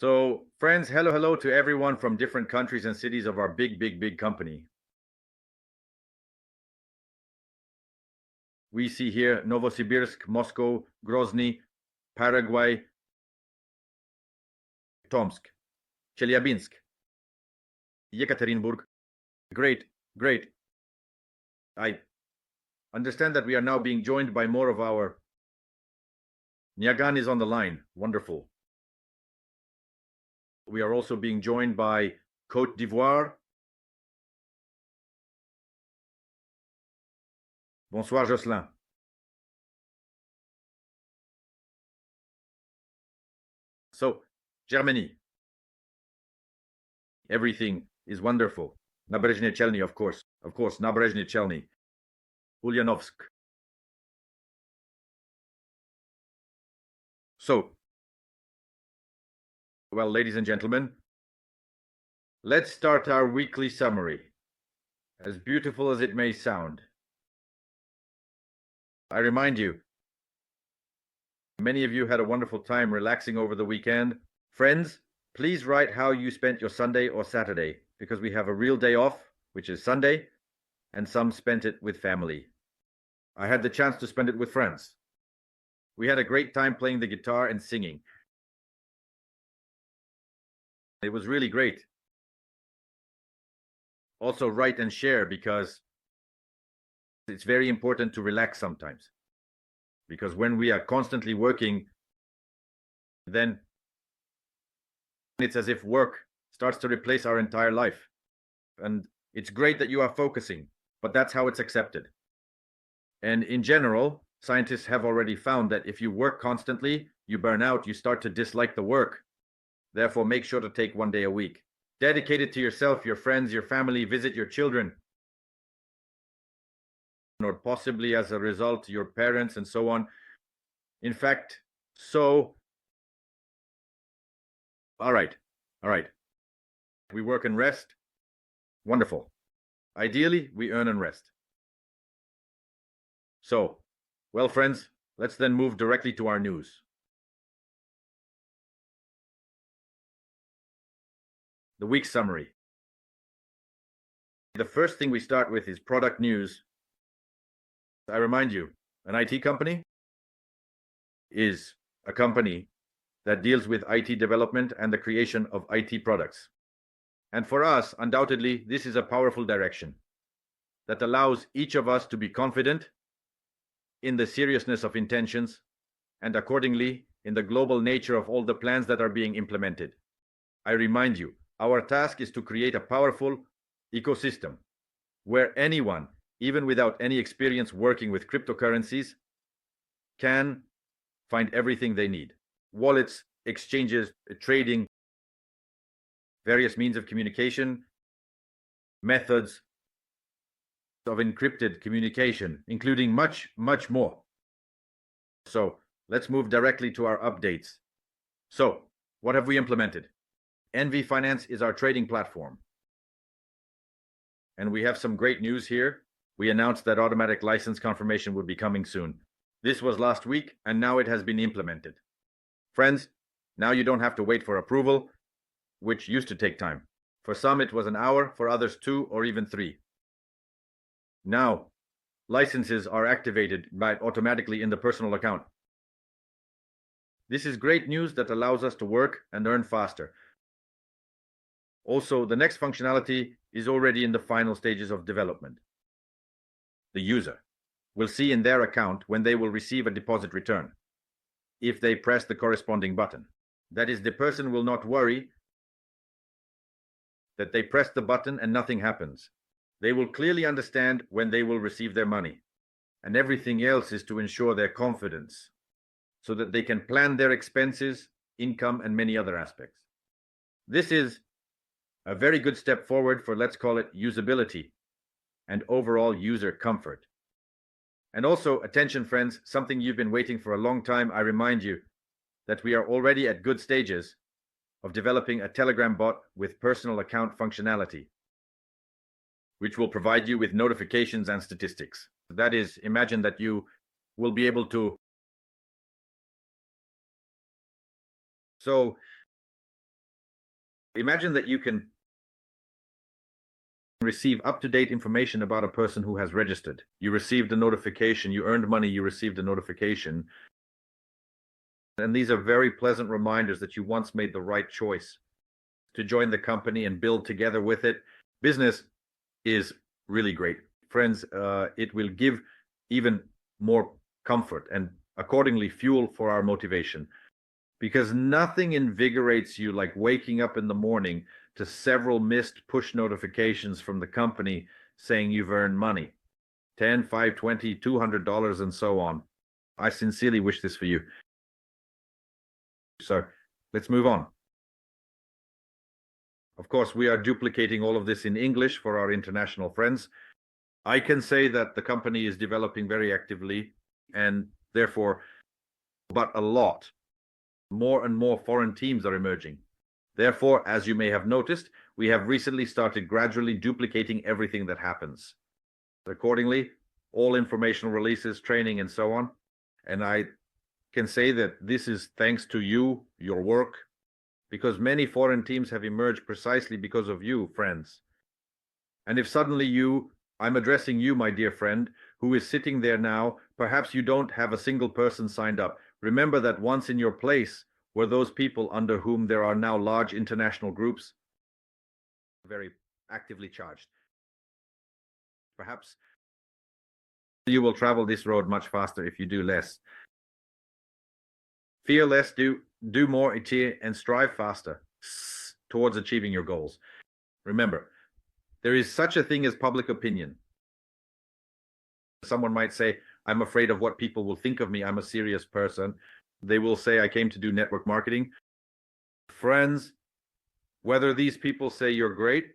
So, friends, hello to everyone from different countries and cities of our big company. We see here Novosibirsk, Moscow, Grozny, Paraguay, Tomsk, Chelyabinsk, Yekaterinburg. Great, great. I understand that we are now being joined by more of our... Nyagan is on the line. Wonderful. We are also being joined by Côte d'Ivoire. Bonsoir, Jocelyn. So, Germany. Everything is wonderful. Nabrezhny Chelny, of course. Nabrezhny Chelny. Ulyanovsk. So, well, ladies and gentlemen, let's start our weekly summary. As beautiful as it may sound, I remind you, many of you had a wonderful time relaxing over the weekend. Friends, please write how you spent your Sunday or Saturday, because we have a real day off, which is Sunday, and some spent it with family. I had the chance to spend it with friends. We had a great time playing the guitar and singing. It was really great. Also, write and share, because it's very important to relax sometimes. Because when we are constantly working, then it's as if work starts to replace our entire life. And it's great that you are focusing, but that's how it's accepted. And in general, scientists have already found that if you work constantly, you burn out, you start to dislike the work. Therefore, make sure to take one day a week. Dedicate it to yourself, your friends, your family, visit your children, or possibly as a result, your parents and so on. In fact, all right. We work and rest. Wonderful. Ideally, we earn and rest. So, well, friends, let's then move directly to our news. The week summary. The first thing we start with is product news. I remind you, an IT company is a company that deals with IT development and the creation of IT products. And for us, undoubtedly, this is a powerful direction that allows each of us to be confident in the seriousness of intentions and accordingly in the global nature of all the plans that are being implemented. I remind you, our task is to create a powerful ecosystem where anyone, even without any experience working with cryptocurrencies, can find everything they need. Wallets, exchanges, trading, various means of communication, methods of encrypted communication, including much more. So let's move directly to our updates. So what have we implemented? NV Finance is our trading platform. And we have some great news here. We announced that automatic license confirmation would be coming soon. This was last week, and now it has been implemented. Friends, now you don't have to wait for approval, which used to take time. For some, it was an hour, for others 2 or even 3. Now, licenses are activated automatically in the personal account. This is great news that allows us to work and earn faster. Also, the next functionality is already in the final stages of development. The user will see in their account when they will receive a deposit return, if they press the corresponding button. That is, the person will not worry that they press the button and nothing happens. They will clearly understand when they will receive their money, and everything else is to ensure their confidence, so that they can plan their expenses, income, and many other aspects. This is a very good step forward for, let's call it, usability and overall user comfort. And also, attention friends, something you've been waiting for a long time, I remind you that we are already at good stages of developing a Telegram bot with personal account functionality, which will provide you with notifications and statistics. That is, imagine that you will be able to... So Imagine that you can receive up-to-date information about a person who has registered. You received a notification, you earned money, you received a notification. And these are very pleasant reminders that you once made the right choice to join the company and build together with it. Business is really great. Friends, it will give even more comfort and accordingly fuel for our motivation, because nothing invigorates you like waking up in the morning to several missed push notifications from the company saying you've earned money, 10, 5, 20, $200, and so on. I sincerely wish this for you. So let's move on. Of course, we are duplicating all of this in English for our international friends. I can say that the company is developing very actively, and therefore, but a lot more and more foreign teams are emerging. Therefore, as you may have noticed, we have recently started gradually duplicating everything that happens. Accordingly, all informational releases, training, and so on. And I can say that this is thanks to you, your work, because many foreign teams have emerged precisely because of you, friends. And if suddenly I'm addressing you, my dear friend, who is sitting there now, perhaps you don't have a single person signed up. Remember that once in your place were those people under whom there are now large international groups, very actively charged. Perhaps you will travel this road much faster if you do less. Fear less, do more, and strive faster towards achieving your goals. Remember, there is such a thing as public opinion. Someone might say, I'm afraid of what people will think of me. I'm a serious person. They will say, I came to do network marketing. Friends, whether these people say you're great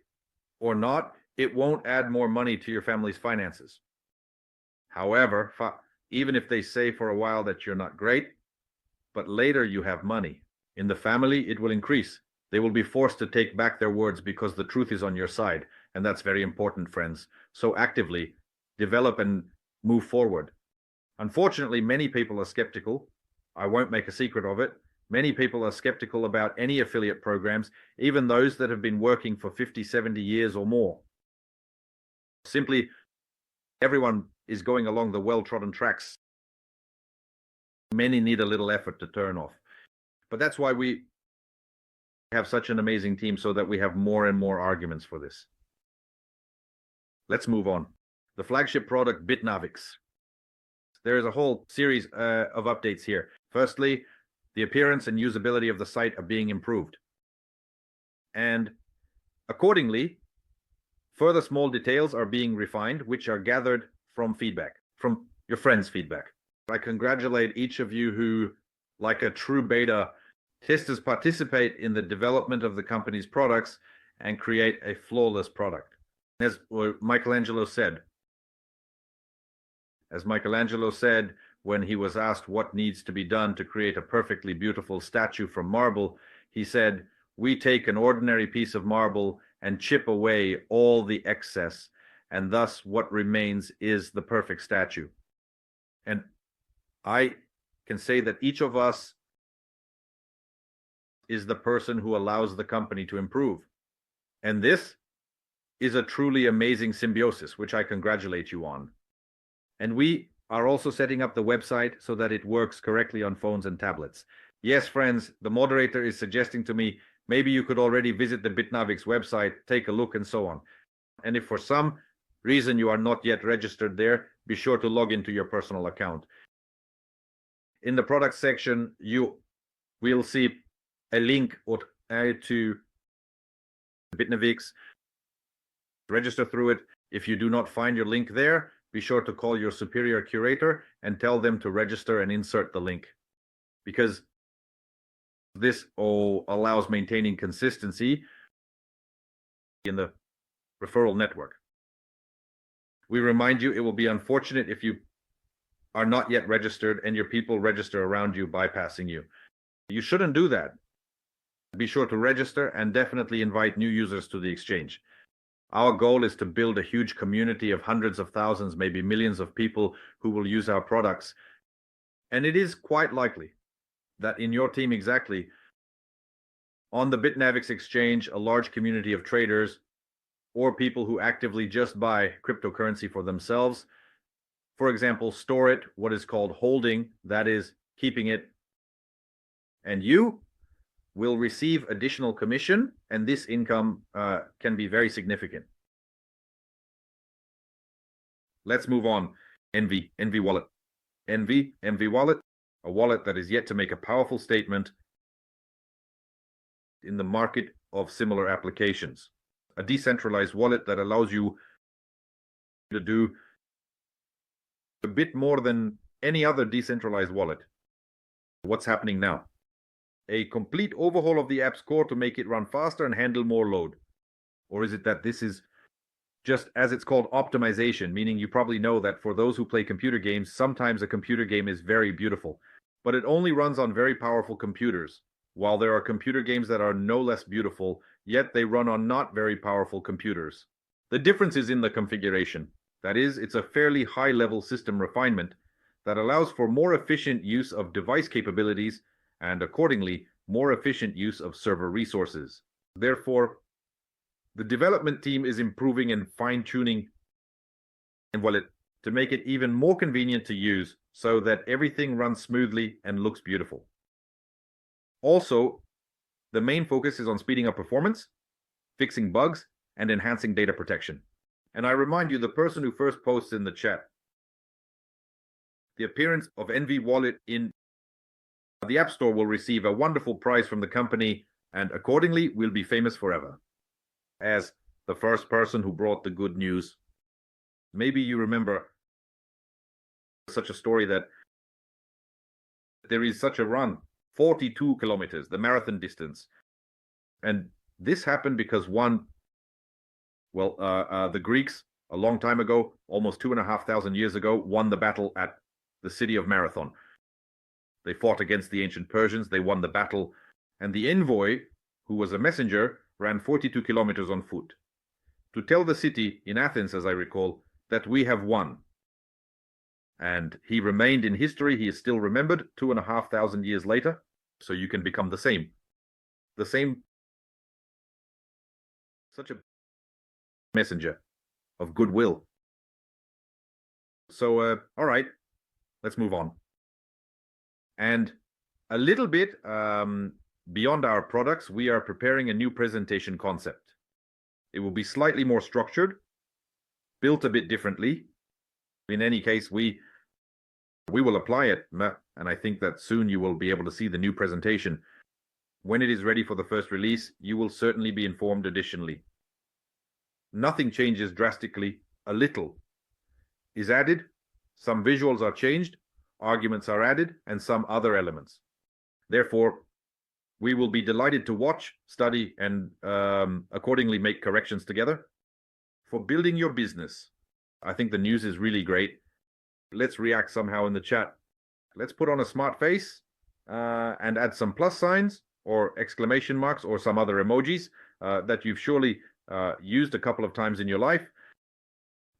or not, it won't add more money to your family's finances. However, even if they say for a while that you're not great, but later you have money, in the family, it will increase. They will be forced to take back their words because the truth is on your side. And that's very important, friends. So actively develop and move forward. Unfortunately, many people are skeptical. I won't make a secret of it. Many people are skeptical about any affiliate programs, even those that have been working for 50, 70 years or more. Simply, everyone is going along the well-trodden tracks. Many need a little effort to turn off. But that's why we have such an amazing team, so that we have more and more arguments for this. Let's move on. The flagship product, BITNEVEX. There is a whole series of updates here. Firstly, the appearance and usability of the site are being improved. And accordingly, further small details are being refined, which are gathered from feedback, from your friends' feedback. I congratulate each of you who, like a true beta testers, participate in the development of the company's products and create a flawless product. As Michelangelo said when he was asked what needs to be done to create a perfectly beautiful statue from marble, he said, "We take an ordinary piece of marble and chip away all the excess, and thus what remains is the perfect statue." And I can say that each of us is the person who allows the company to improve. And this is a truly amazing symbiosis, which I congratulate you on. And we are also setting up the website so that it works correctly on phones and tablets. Yes, friends, the moderator is suggesting to me, maybe you could already visit the BITNEVEX website, take a look, and so on. And if for some reason you are not yet registered there, be sure to log into your personal account. In the product section, you will see a link to BITNEVEX. Register through it. If you do not find your link there, be sure to call your superior curator and tell them to register and insert the link, because this all allows maintaining consistency in the referral network. We remind you, it will be unfortunate if you are not yet registered and your people register around you, bypassing you. You shouldn't do that. Be sure to register and definitely invite new users to the exchange. Our goal is to build a huge community of hundreds of thousands, maybe millions of people who will use our products. And it is quite likely that in your team exactly, On the BITNEVEX exchange, a large community of traders or people who actively just buy cryptocurrency for themselves, for example, store it, what is called holding, that is keeping it, and you will receive additional commission, and this income can be very significant. Let's move on. NV Wallet. NV Wallet, a wallet that is yet to make a powerful statement in the market of similar applications. A decentralized wallet that allows you to do a bit more than any other decentralized wallet. What's happening now? A complete overhaul of the app's core to make it run faster and handle more load. Or is it that this is just, as it's called, optimization, meaning you probably know that for those who play computer games, sometimes a computer game is very beautiful, but it only runs on very powerful computers, while there are computer games that are no less beautiful, yet they run on not very powerful computers. The difference is in the configuration. That is, it's a fairly high-level system refinement that allows for more efficient use of device capabilities and, accordingly, more efficient use of server resources. Therefore, the development team is improving and fine-tuning Wallet to make it even more convenient to use so that everything runs smoothly and looks beautiful. Also, the main focus is on speeding up performance, fixing bugs, and enhancing data protection. And I remind you, the person who first posts in the chat, the appearance of NV Wallet in the App Store will receive a wonderful prize from the company, and accordingly will be famous forever as the first person who brought the good news. Maybe you remember such a story that there is such a run, 42 kilometers, the marathon distance. And this happened because the Greeks, a long time ago, almost 2,500 years ago, won the battle at the city of Marathon. They fought against the ancient Persians, they won the battle, and the envoy, who was a messenger, ran 42 kilometers on foot to tell the city in Athens, as I recall, that we have won. And he remained in history. He is still remembered 2,500 years later. So you can become the same. Such a messenger of goodwill. So, all right, let's move on. And a little bit beyond our products, we are preparing a new presentation concept. It will be slightly more structured, built a bit differently. In any case, we will apply it, and I think that soon you will be able to see the new presentation. When it is ready for the first release, you will certainly be informed additionally. Nothing changes drastically. A little is added, some visuals are changed, arguments are added, and some other elements. Therefore, we will be delighted to watch, study, and accordingly make corrections together. For building your business, I think the news is really great. Let's react somehow in the chat. Let's put on a smart face and add some plus signs or exclamation marks or some other emojis that you've surely used a couple of times in your life.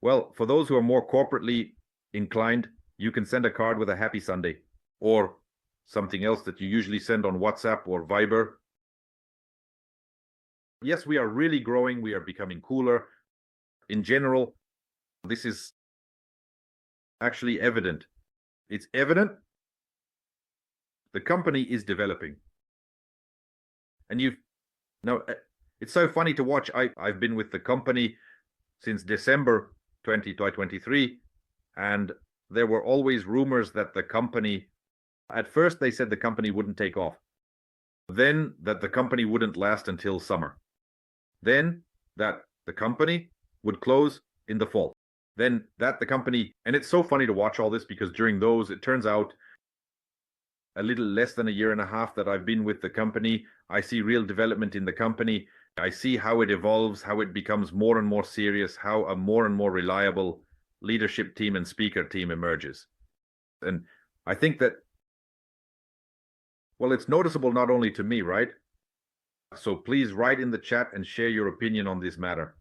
Well, for those who are more corporately inclined, you can send a card with a happy Sunday or something else that you usually send on WhatsApp or Viber. Yes, we are really growing. We are becoming cooler. In general, this is actually evident. It's evident the company is developing. And it's so funny to watch. I've been with the company since December 2023, and there were always rumors that the company, at first they said the company wouldn't take off, then that the company wouldn't last until summer, then that the company would close in the fall, then that the company, and it's so funny to watch all this because during those, it turns out a little less than a year and a half that I've been with the company, I see real development in the company. I see how it evolves, how it becomes more and more serious, how a more and more reliable leadership team and speaker team emerges. And I think that, well, it's noticeable not only to me, right? So please write in the chat and share your opinion on this matter.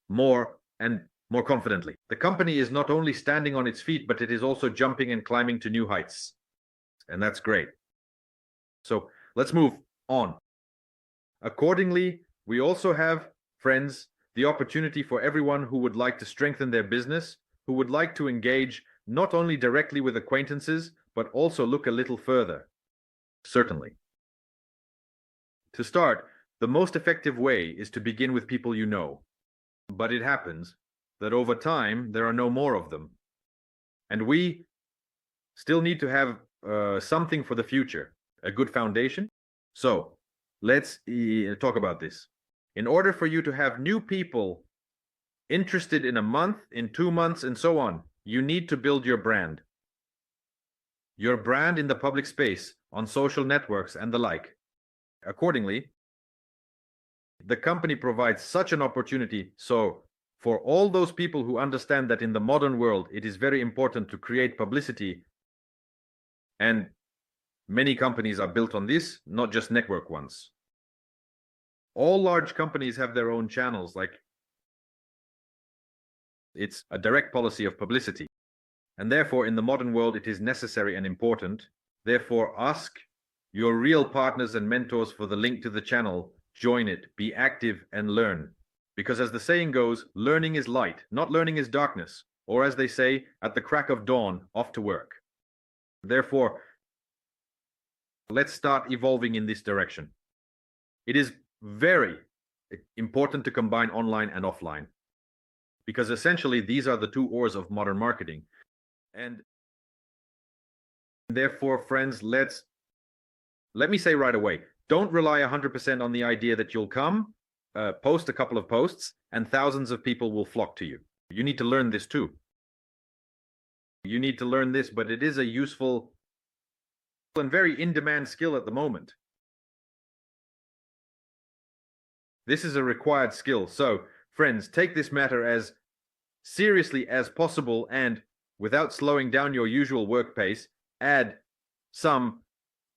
More and more confidently. The company is not only standing on its feet, but it is also jumping and climbing to new heights. And that's great. So let's move on. Accordingly, we also have, friends, the opportunity for everyone who would like to strengthen their business, who would like to engage not only directly with acquaintances, but also look a little further. Certainly. To start, the most effective way is to begin with people you know. But it happens that over time, there are no more of them. And we still need to have something for the future, a good foundation. So let's talk about this. In order for you to have new people interested in a month, in 2 months, and so on, you need to build your brand. Your brand in the public space, on social networks, and the like. Accordingly, the company provides such an opportunity. So for all those people who understand that in the modern world, it is very important to create publicity, and many companies are built on this, not just network ones. All large companies have their own channels, like it's a direct policy of publicity. And therefore, in the modern world, it is necessary and important. Therefore, ask your real partners and mentors for the link to the channel, join it, be active, and learn. Because as the saying goes, learning is light, not learning is darkness. Or as they say, at the crack of dawn, off to work. Therefore, let's start evolving in this direction. It is very important to combine online and offline, because essentially these are the two oars of modern marketing. And therefore, friends, let me say right away, don't rely 100% on the idea that you'll come, post a couple of posts, and thousands of people will flock to you. You need to learn this too. You need to learn this, but it is a useful and very in-demand skill at the moment. This is a required skill. So, friends, take this matter as seriously as possible, and without slowing down your usual work pace, add some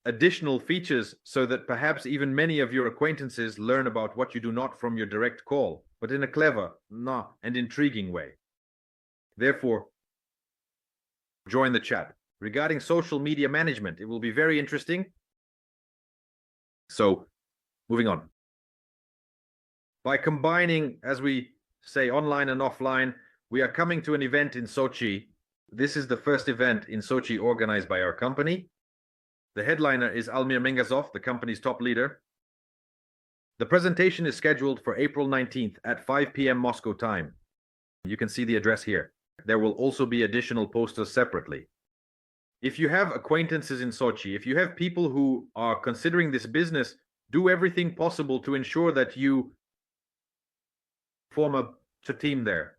additional features so that perhaps even many of your acquaintances learn about what you do not from your direct call, but in a clever, and intriguing way. Therefore, join the chat. Regarding social media management, it will be very interesting. So, moving on. By combining, as we say, online and offline, we are coming to an event in Sochi. This is the first event in Sochi organized by our company. The headliner is Almir Mengazov, the company's top leader. The presentation is scheduled for April 19th at 5 p.m. Moscow time. You can see the address here. There will also be additional posters separately. If you have acquaintances in Sochi, if you have people who are considering this business, do everything possible to ensure that you form a team there.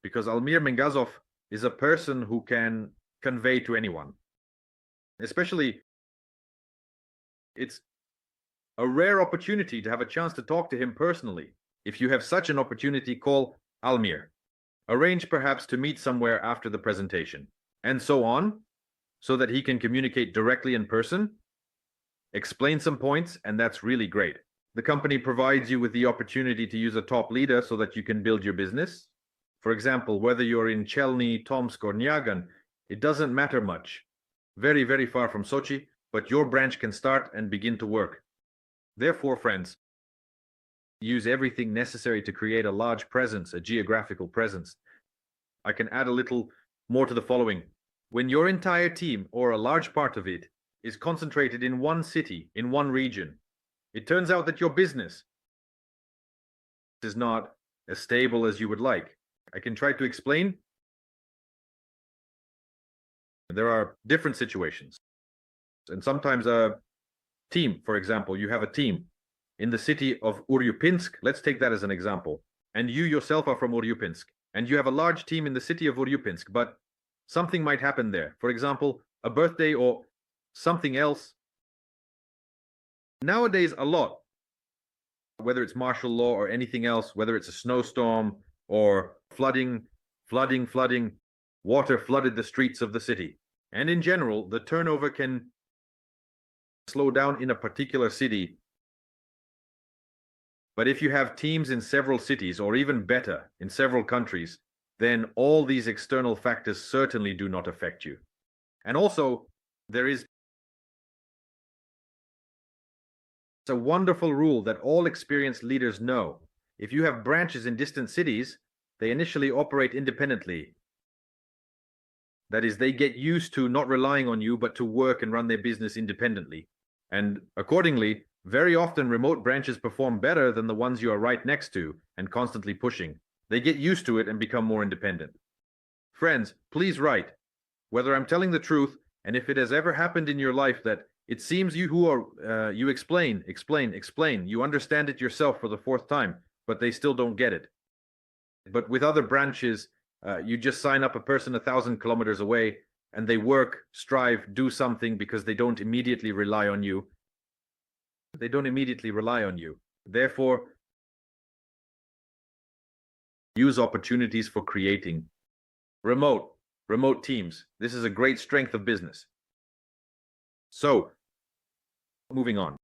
Because Almir Mengazov is a person who can convey to anyone. Especially, it's a rare opportunity to have a chance to talk to him personally. If you have such an opportunity, call Almir. Arrange perhaps to meet somewhere after the presentation, and so on, so that he can communicate directly in person, explain some points, and that's really great. The company provides you with the opportunity to use a top leader so that you can build your business. For example, whether you're in Chelny, Tomsk, or Nyagan, it doesn't matter much. Very, very far from Sochi, but your branch can start and begin to work. Therefore, friends, use everything necessary to create a large presence, a geographical presence. I can add a little more to the following. When your entire team, or a large part of it, is concentrated in one city, in one region, it turns out that your business is not as stable as you would like. I can try to explain. There are different situations. And sometimes a team, for example, you have a team in the city of Uryupinsk. Let's take that as an example. And you yourself are from Uryupinsk. And you have a large team in the city of Uryupinsk, but something might happen there. For example, a birthday or something else. Nowadays, a lot, whether it's martial law or anything else, whether it's a snowstorm or flooding, water flooded the streets of the city. And in general, the turnover can slow down in a particular city. But if you have teams in several cities, or even better, in several countries, then all these external factors certainly do not affect you. And also, there is a wonderful rule that all experienced leaders know. If you have branches in distant cities, they initially operate independently. That is, they get used to not relying on you, but to work and run their business independently. And accordingly, very often remote branches perform better than the ones you are right next to and constantly pushing. They get used to it and become more independent. Friends, please write whether I'm telling the truth, and if it has ever happened in your life that it seems you explain, you understand it yourself for the fourth time, but they still don't get it. But with other branches, you just sign up a person 1,000 kilometers away, and they work, strive, do something because they don't immediately rely on you. They don't immediately rely on you. Therefore, use opportunities for creating remote teams. This is a great strength of business. So, moving on.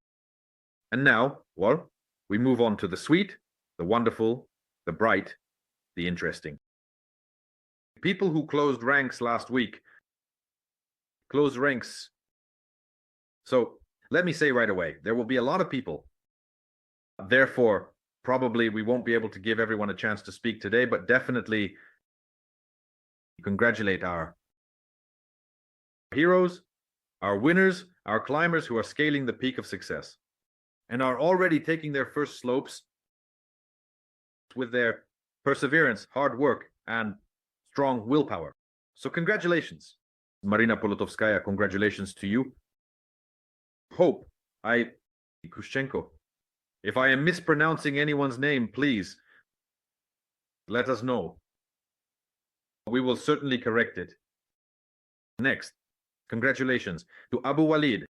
And now, well, we move on to the sweet, the wonderful, the bright, the interesting. People who closed ranks last week. Closed ranks. So, let me say right away, there will be a lot of people. Therefore, probably we won't be able to give everyone a chance to speak today, but definitely congratulate our heroes, our winners, our climbers who are scaling the peak of success and are already taking their first slopes with their perseverance, hard work, and strong willpower. So congratulations, Marina Polotovskaya, congratulations to you. Hope Kushchenko. If I am mispronouncing anyone's name, please let us know. We will certainly correct it. Next, congratulations to Abu Walid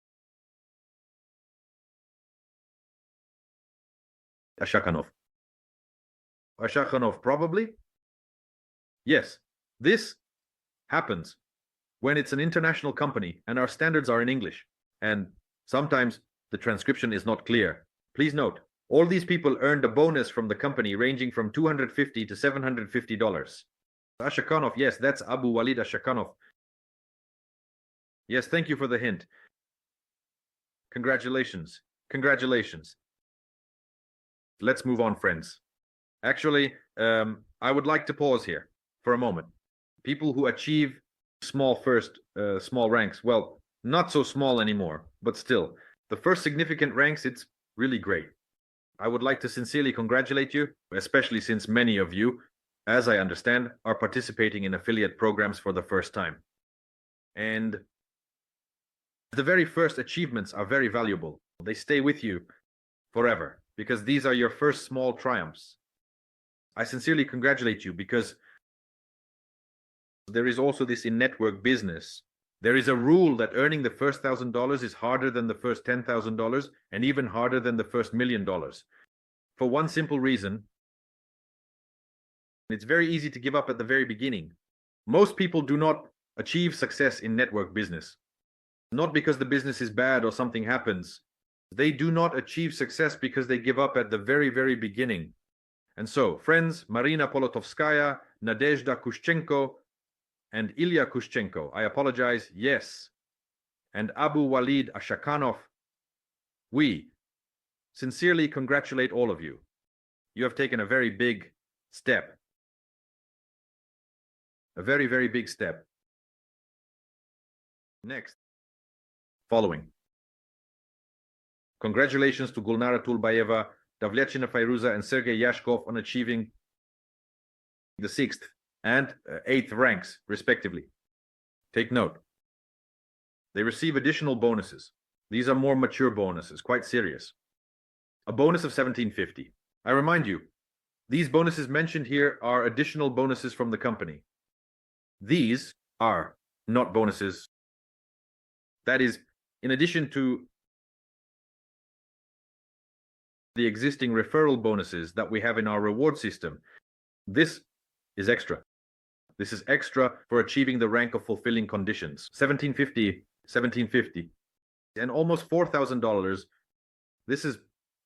Ashakhanov. Ashakhanov, probably? Yes, this happens when it's an international company and our standards are in English, and sometimes the transcription is not clear. Please note, all these people earned a bonus from the company ranging from $250 to $750. Ashakhanov, yes, that's Abu Walid Ashakhanov. Yes, thank you for the hint. Congratulations. Congratulations. Let's move on, friends. Actually, I would like to pause here for a moment. People who achieve small ranks, well, not so small anymore, but still, the first significant ranks, it's really great. I would like to sincerely congratulate you, especially since many of you, as I understand, are participating in affiliate programs for the first time. And the very first achievements are very valuable. They stay with you forever because these are your first small triumphs. I sincerely congratulate you because there is also this in network business. There is a rule that earning the first $1,000 is harder than the first $10,000 and even harder than the first $1 million. For one simple reason, it's very easy to give up at the very beginning. Most people do not achieve success in network business. Not because the business is bad or something happens. They do not achieve success because they give up at the very, very beginning. And so, friends, Marina Polotovskaya, Nadezhda Kushchenko, and Ilya Kushchenko, I apologize, yes, and Abu Walid Ashakhanov, we sincerely congratulate all of you. You have taken a very big step. A very, very big step. Next. Following. Congratulations to Gulnara Tulbayeva, Davlechina Fairuza, and Sergei Yashkov on achieving the 6th and 8th ranks, respectively. Take note. They receive additional bonuses. These are more mature bonuses, quite serious. A bonus of $1,750. I remind you, these bonuses mentioned here are additional bonuses from the company. These are not bonuses. That is, in addition to the existing referral bonuses that we have in our reward system, this is extra. This is extra for achieving the rank of fulfilling conditions. $1,750, and almost $4,000. This is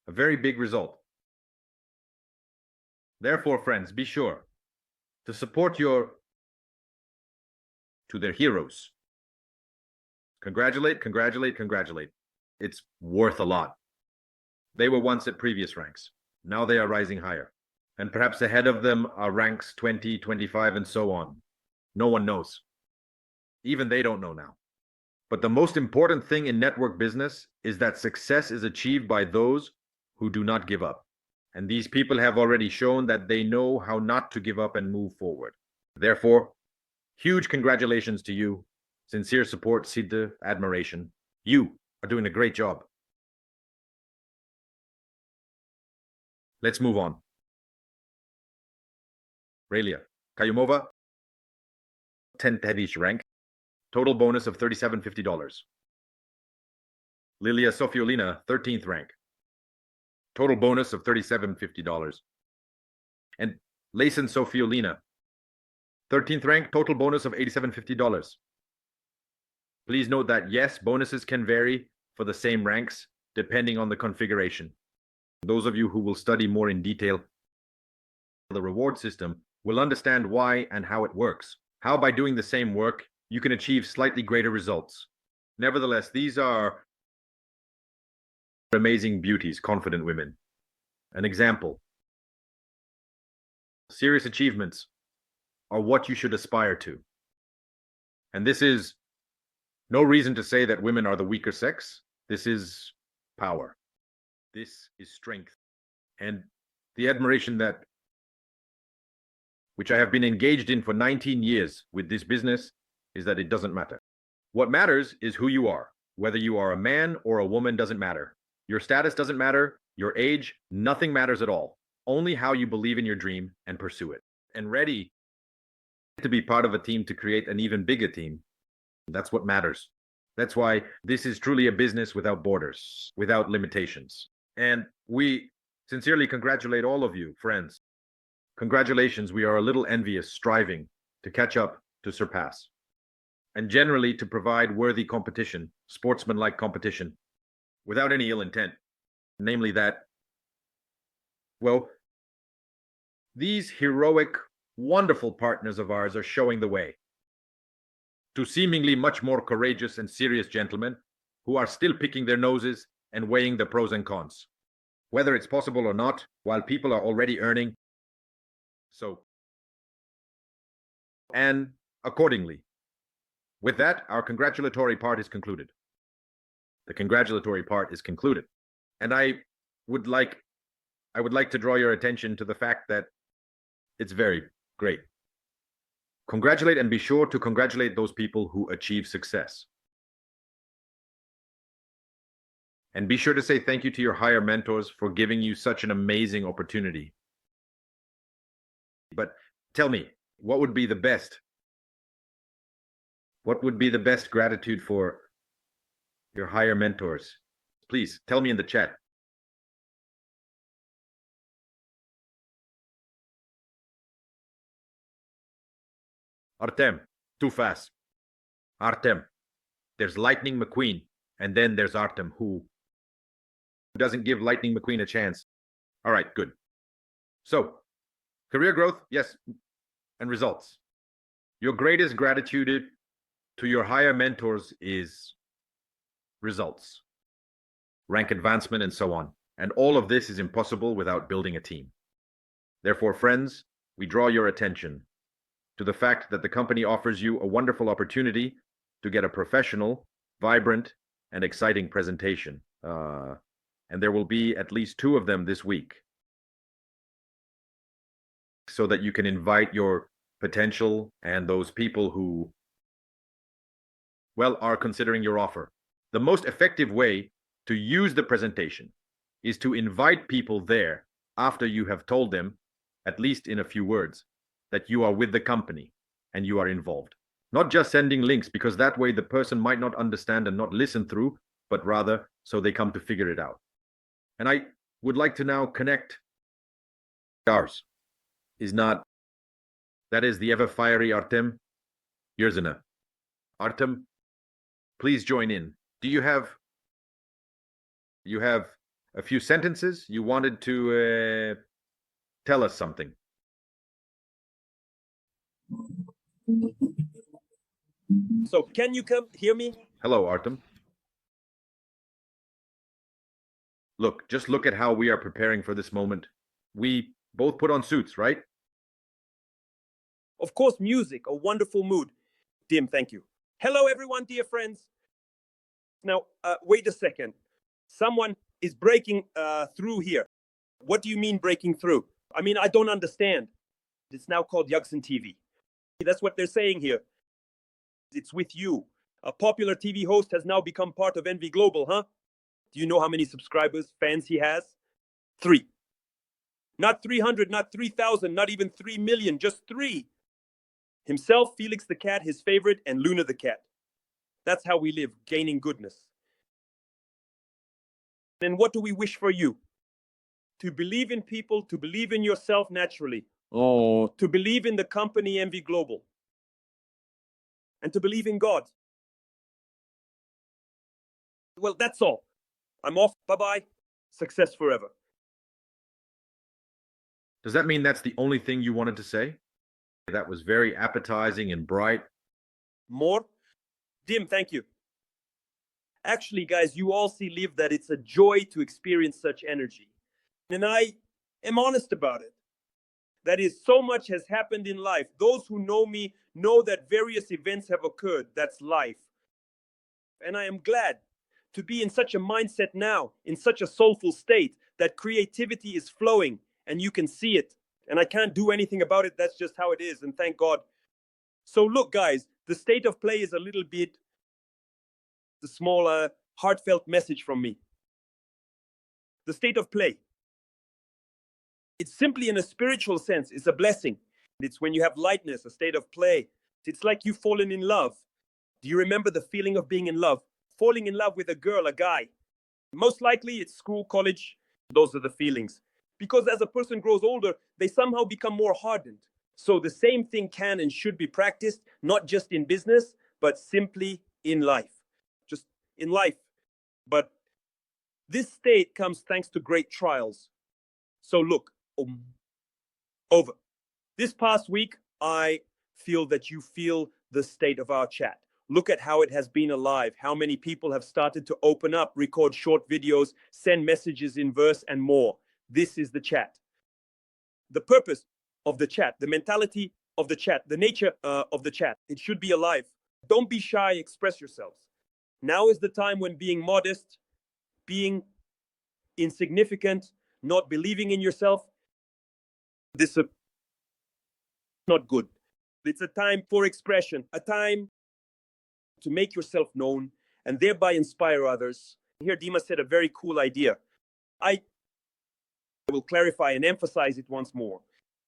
a very big result. Therefore, friends, be sure to support to their heroes. Congratulate. It's worth a lot. They were once at previous ranks. Now they are rising higher. And perhaps ahead of them are ranks 20, 25, and so on. No one knows. Even they don't know now. But the most important thing in network business is that success is achieved by those who do not give up. And these people have already shown that they know how not to give up and move forward. Therefore, huge congratulations to you. Sincere support, Siddha, admiration. You are doing a great job. Let's move on. Relia Kayumova, 10th heaviest rank. Total bonus of $37.50. Lilia Sofiolina, 13th rank. Total bonus of $37.50. And Layson Sofiolina, 13th rank, total bonus of $87.50. Please note that yes, bonuses can vary for the same ranks depending on the configuration. Those of you who will study more in detail the reward system will understand why and how it works. How by doing the same work, you can achieve slightly greater results. Nevertheless, these are amazing beauties, confident women. An example. Serious achievements are what you should aspire to. And this is no reason to say that women are the weaker sex. This is power. This is strength. And the admiration that which I have been engaged in for 19 years with this business is that it doesn't matter. What matters is who you are. Whether you are a man or a woman doesn't matter. Your status doesn't matter. Your age, nothing matters at all. Only how you believe in your dream and pursue it. And ready to be part of a team to create an even bigger team. That's what matters. That's why this is truly a business without borders, without limitations. And we sincerely congratulate all of you, friends. Congratulations, we are a little envious, striving to catch up, to surpass, and generally to provide worthy competition, sportsmanlike competition, without any ill intent. Namely that, well, these heroic, wonderful partners of ours are showing the way to seemingly much more courageous and serious gentlemen who are still picking their noses and weighing the pros and cons, whether it's possible or not, while people are already earning. So, and accordingly, with that, our congratulatory part is concluded. The congratulatory part is concluded. And I would like to draw your attention to the fact that it's very great. Congratulate and be sure to congratulate those people who achieve success. And be sure to say thank you to your higher mentors for giving you such an amazing opportunity. But tell me, what would be the best gratitude for your higher mentors? Please tell me in the chat. Artem, too fast. Artem. There's Lightning McQueen, and then there's Artem, who doesn't give Lightning McQueen a chance. All right, good. So, career growth, yes, and results. Your greatest gratitude to your higher mentors is results, rank advancement, and so on. And all of this is impossible without building a team. Therefore, friends, we draw your attention to the fact that the company offers you a wonderful opportunity to get a professional, vibrant, and exciting presentation. And there will be at least 2 of them this week, so that you can invite your potential and those people who, well, are considering your offer. The most effective way to use the presentation is to invite people there after you have told them, at least in a few words, that you are with the company and you are involved. Not just sending links, because that way the person might not understand and not listen through, but rather so they come to figure it out. And I would like to now connect ours. That is the ever fiery Artem Yerzina. Artem, please join in. Do you have a few sentences you wanted to tell us something? So can you hear me? Hello, Artem. Look, just look at how we are preparing for this moment. We both put on suits, right? Of course, music, a wonderful mood. Dim, thank you. Hello, everyone, dear friends. Now, wait a second. Someone is breaking through here. What do you mean breaking through? I mean, I don't understand. It's now called Yugson TV. That's what they're saying here. It's with you. A popular TV host has now become part of NV Global, huh? Do you know how many subscribers, fans he has? 3. Not 300, not 3,000, not even 3 million, just 3. Himself, Felix the cat, his favorite, and Luna the cat. That's how we live, gaining goodness. And what do we wish for you? To believe in people, to believe in yourself naturally. Oh, to believe in the company NV Global. And to believe in God. Well, that's all. I'm off. Bye-bye. Success forever. Does that mean that's the only thing you wanted to say? That was very appetizing and bright. More? Dim, thank you. Actually, guys, you all see live that it's a joy to experience such energy. And I am honest about it. That is, so much has happened in life. Those who know me know that various events have occurred. That's life. And I am glad to be in such a mindset now, in such a soulful state, that creativity is flowing and you can see it. And I can't do anything about it. That's just how it is. And thank God. So look, guys, the state of play is a little bit the small, heartfelt message from me. The state of play. It's simply in a spiritual sense. It's a blessing. It's when you have lightness, a state of play. It's like you've fallen in love. Do you remember the feeling of being in love? Falling in love with a girl, a guy. Most likely it's school, college. Those are the feelings. Because as a person grows older, they somehow become more hardened. So the same thing can and should be practiced, not just in business, but simply in life. Just in life. But this state comes thanks to great trials. So look, over. This past week, I feel that you feel the state of our chat. Look at how it has been alive, how many people have started to open up, record short videos, send messages in verse and more. This is the chat. The purpose of the chat, the mentality of the chat, the nature of the chat, it should be alive. Don't be shy, express yourselves. Now is the time when being modest, being insignificant, not believing in yourself, this is not good. It's a time for expression, a time to make yourself known and thereby inspire others. Here, Dima said a very cool idea. I will clarify and emphasize it once more.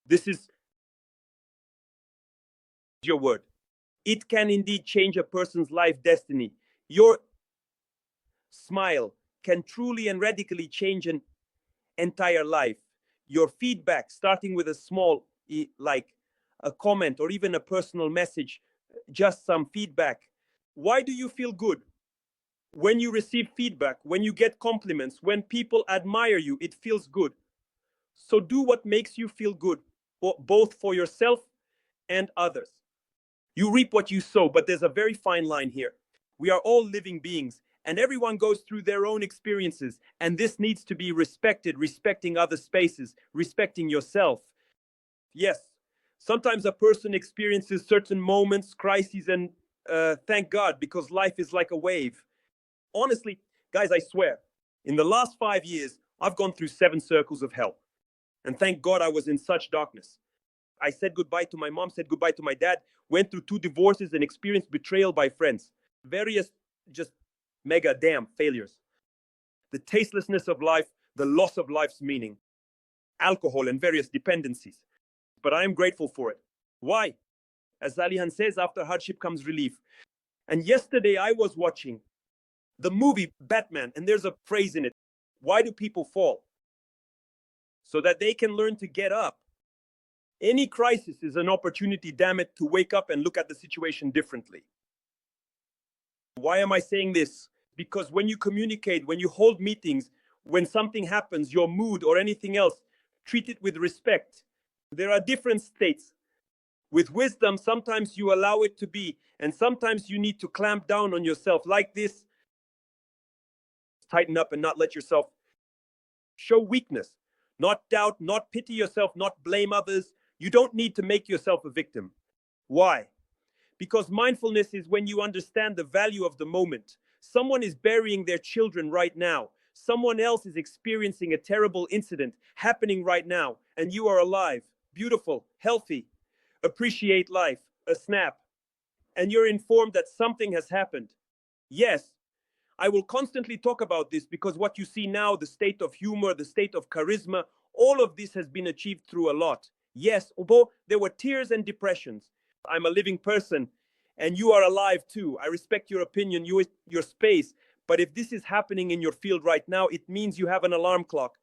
This is your word. It can indeed change a person's life destiny. Your smile can truly and radically change an entire life. Your feedback, starting with a small, like a comment or even a personal message, just some feedback. Why do you feel good? When you receive feedback, when you get compliments, when people admire you, it feels good. So do what makes you feel good, both for yourself and others. You reap what you sow, but there's a very fine line here. We are all living beings, and everyone goes through their own experiences, and this needs to be respected, respecting other spaces, respecting yourself. Yes, sometimes a person experiences certain moments, crises, and thank God, because life is like a wave. Honestly, guys, I swear, in the last 5 years, I've gone through 7 circles of hell. And thank God I was in such darkness. I said goodbye to my mom, said goodbye to my dad, went through 2 divorces and experienced betrayal by friends. Various just mega damn failures. The tastelessness of life, the loss of life's meaning, alcohol and various dependencies. But I am grateful for it. Why? As Alihan says, after hardship comes relief. And yesterday I was watching the movie Batman, and there's a phrase in it. Why do people fall? So that they can learn to get up. Any crisis is an opportunity, damn it, to wake up and look at the situation differently. Why am I saying this? Because when you communicate, when you hold meetings, when something happens, your mood or anything else, treat it with respect. There are different states. With wisdom, sometimes you allow it to be, and sometimes you need to clamp down on yourself like this. Tighten up and not let yourself show weakness, not doubt, not pity yourself, not blame others. You don't need to make yourself a victim. Why? Because mindfulness is when you understand the value of the moment. Someone is burying their children right now. Someone else is experiencing a terrible incident happening right now, and you are alive, beautiful, healthy. Appreciate life, a snap, and you're informed that something has happened. Yes, I will constantly talk about this because what you see now, the state of humor, the state of charisma, all of this has been achieved through a lot. Yes, although there were tears and depressions. I'm a living person and you are alive too. I respect your opinion, your space. But if this is happening in your field right now, it means you have an alarm clock.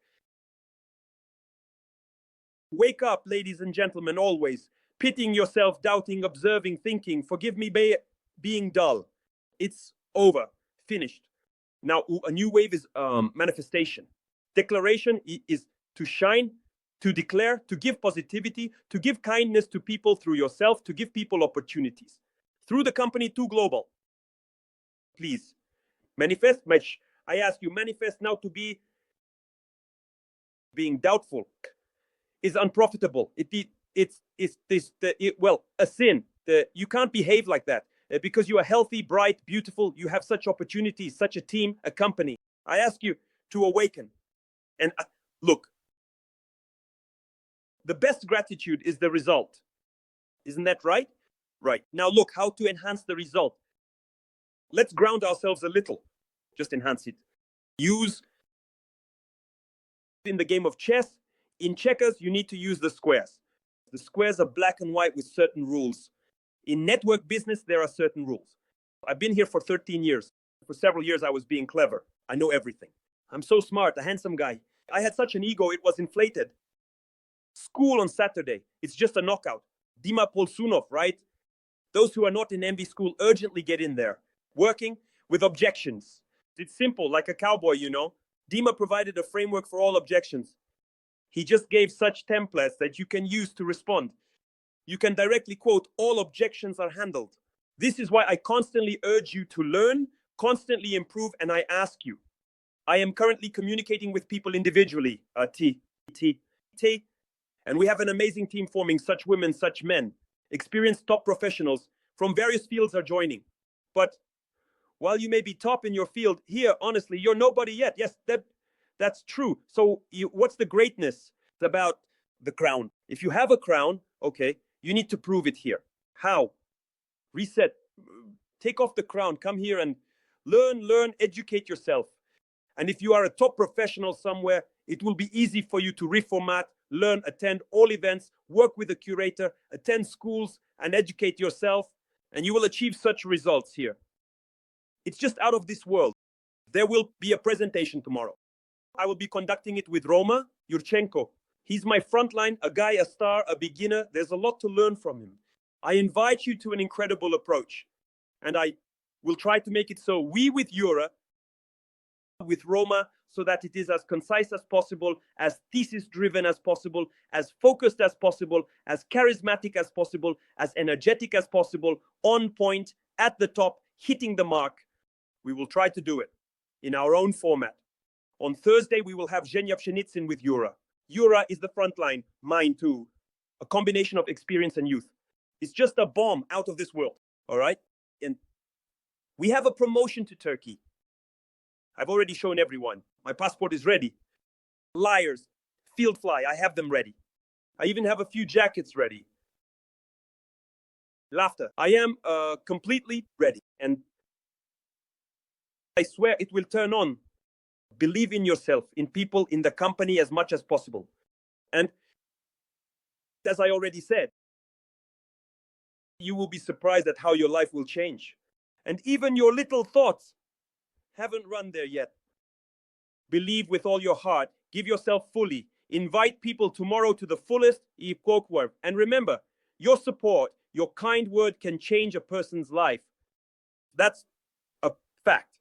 Wake up, ladies and gentlemen, always. Pitying yourself, doubting, observing, thinking. Forgive me being dull. It's over. Finished. Now, a new wave is manifestation. Declaration is to shine, to declare, to give positivity, to give kindness to people through yourself, to give people opportunities. Through the company to global. Please, manifest. I ask you, manifest now to be being doubtful is unprofitable. It's a sin. You can't behave like that. Because you are healthy, bright, beautiful, you have such opportunities, such a team, a company. I ask you to awaken. And look, the best gratitude is the result. Isn't that right? Right. Now look, how to enhance the result. Let's ground ourselves a little. Just enhance it. Use in the game of chess. In checkers, you need to use the squares. The squares are black and white with certain rules. In network business, there are certain rules. I've been here for 13 years. For several years, I was being clever. I know everything. I'm so smart, a handsome guy. I had such an ego, it was inflated. School on Saturday, it's just a knockout. Dima Polsunov, right? Those who are not in NV school urgently get in there. Working with objections. It's simple, like a cowboy, you know. Dima provided a framework for all objections. He just gave such templates that you can use to respond. You can directly quote, all objections are handled. This is why I constantly urge you to learn, constantly improve, and I ask you. I am currently communicating with people individually, and we have an amazing team forming, such women, such men. Experienced top professionals from various fields are joining. But while you may be top in your field, here, honestly, you're nobody yet. Yes, that's true. So what's the greatness? It's about the crown. If you have a crown, okay, you need to prove it here. How? Reset. Take off the crown. Come here and learn, educate yourself. And if you are a top professional somewhere, it will be easy for you to reformat, learn, attend all events, work with a curator, attend schools, and educate yourself. And you will achieve such results here. It's just out of this world. There will be a presentation tomorrow. I will be conducting it with Roma Yurchenko. He's my frontline, a guy, a star, a beginner. There's a lot to learn from him. I invite you to an incredible approach. And I will try to make it so we with Yura, with Roma, so that it is as concise as possible, as thesis-driven as possible, as focused as possible, as charismatic as possible, as energetic as possible, on point, at the top, hitting the mark. We will try to do it in our own format. On Thursday, we will have Zhenya Pshenitsyn with Yura. Yura is the front line, mine too. A combination of experience and youth. It's just a bomb out of this world, all right? And we have a promotion to Turkey. I've already shown everyone. My passport is ready. Liars, field fly, I have them ready. I even have a few jackets ready. Laughter, I am completely ready. And I swear it will turn on. Believe in yourself, in people, in the company as much as possible. And as I already said, you will be surprised at how your life will change. And even your little thoughts haven't run there yet. Believe with all your heart. Give yourself fully. Invite people tomorrow to the fullest. And remember, your support, your kind word can change a person's life. That's a fact.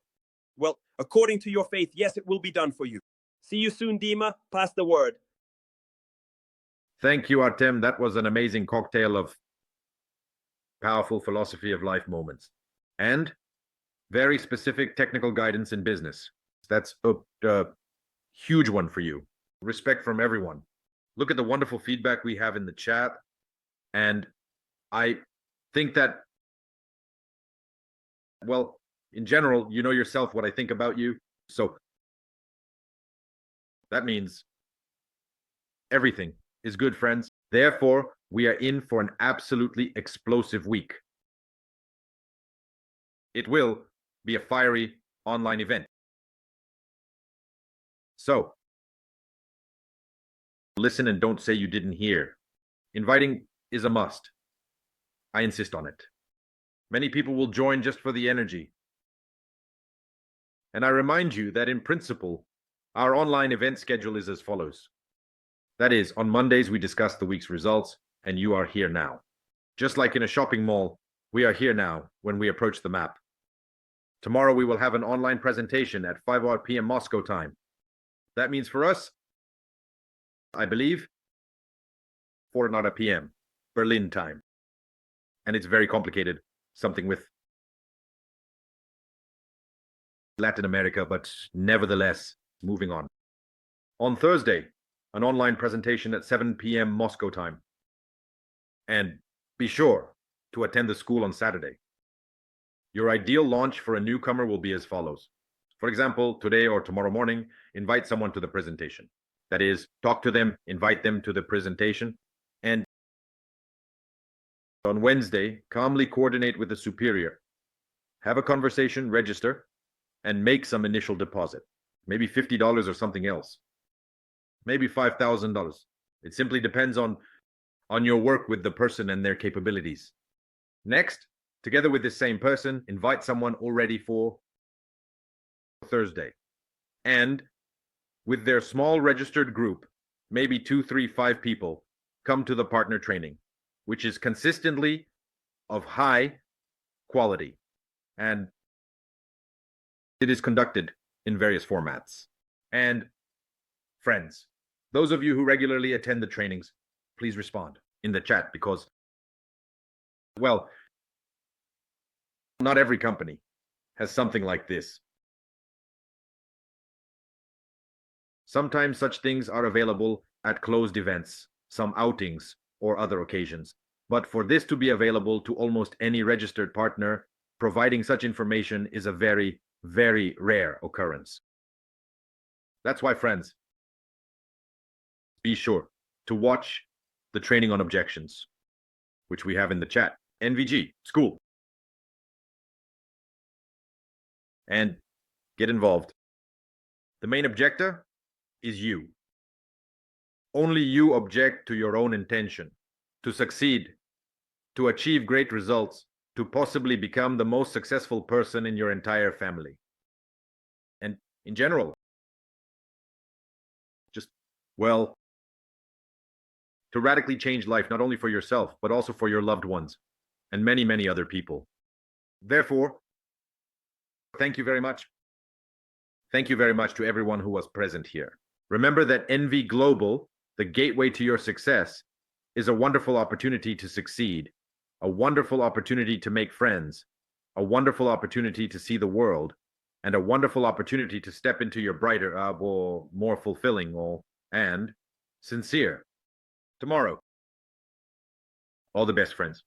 Well, according to your faith, yes, it will be done for you. See you soon, Dima. Pass the word. Thank you, Artem. That was an amazing cocktail of powerful philosophy of life moments and very specific technical guidance in business. That's huge one for you. Respect from everyone. Look at the wonderful feedback we have in the chat. And I think that, well, in general, you know yourself what I think about you. So that means everything is good, friends. Therefore, we are in for an absolutely explosive week. It will be a fiery online event. So, listen and don't say you didn't hear. Inviting is a must. I insist on it. Many people will join just for the energy. And I remind you that in principle, our online event schedule is as follows. That is, on Mondays, we discuss the week's results, and you are here now. Just like in a shopping mall, we are here now when we approach the map. Tomorrow, we will have an online presentation at 5 p.m. Moscow time. That means for us, I believe, 4 p.m. Berlin time. And it's very complicated, something with Latin America, but nevertheless, moving on. On Thursday, an online presentation at 7 p.m. Moscow time. And be sure to attend the school on Saturday. Your ideal launch for a newcomer will be as follows. For example, today or tomorrow morning, invite someone to the presentation. That is, talk to them, invite them to the presentation, and on Wednesday, calmly coordinate with the superior. Have a conversation, register, and make some initial deposit. Maybe $50 or something else. Maybe $5,000. It simply depends on your work with the person and their capabilities. Next, together with this same person, invite someone already for Thursday. And with their small registered group, maybe 2, 3, 5 people, come to the partner training, which is consistently of high quality. And it is conducted in various formats. And friends, those of you who regularly attend the trainings, please respond in the chat because, well, not every company has something like this. Sometimes such things are available at closed events, some outings, or other occasions. But for this to be available to almost any registered partner, providing such information is a very, very rare occurrence. That's why, friends, be sure to watch the training on objections, which we have in the chat, NVG, school, and get involved. The main objector is you. Only you object to your own intention, to succeed, to achieve great results, to possibly become the most successful person in your entire family. And in general, just, well, to radically change life, not only for yourself, but also for your loved ones and many, many other people. Therefore, thank you very much. Thank you very much to everyone who was present here. Remember that NV Global, the gateway to your success, is a wonderful opportunity to succeed, a wonderful opportunity to make friends, a wonderful opportunity to see the world, and a wonderful opportunity to step into your brighter, more fulfilling, and sincere tomorrow. All the best, friends.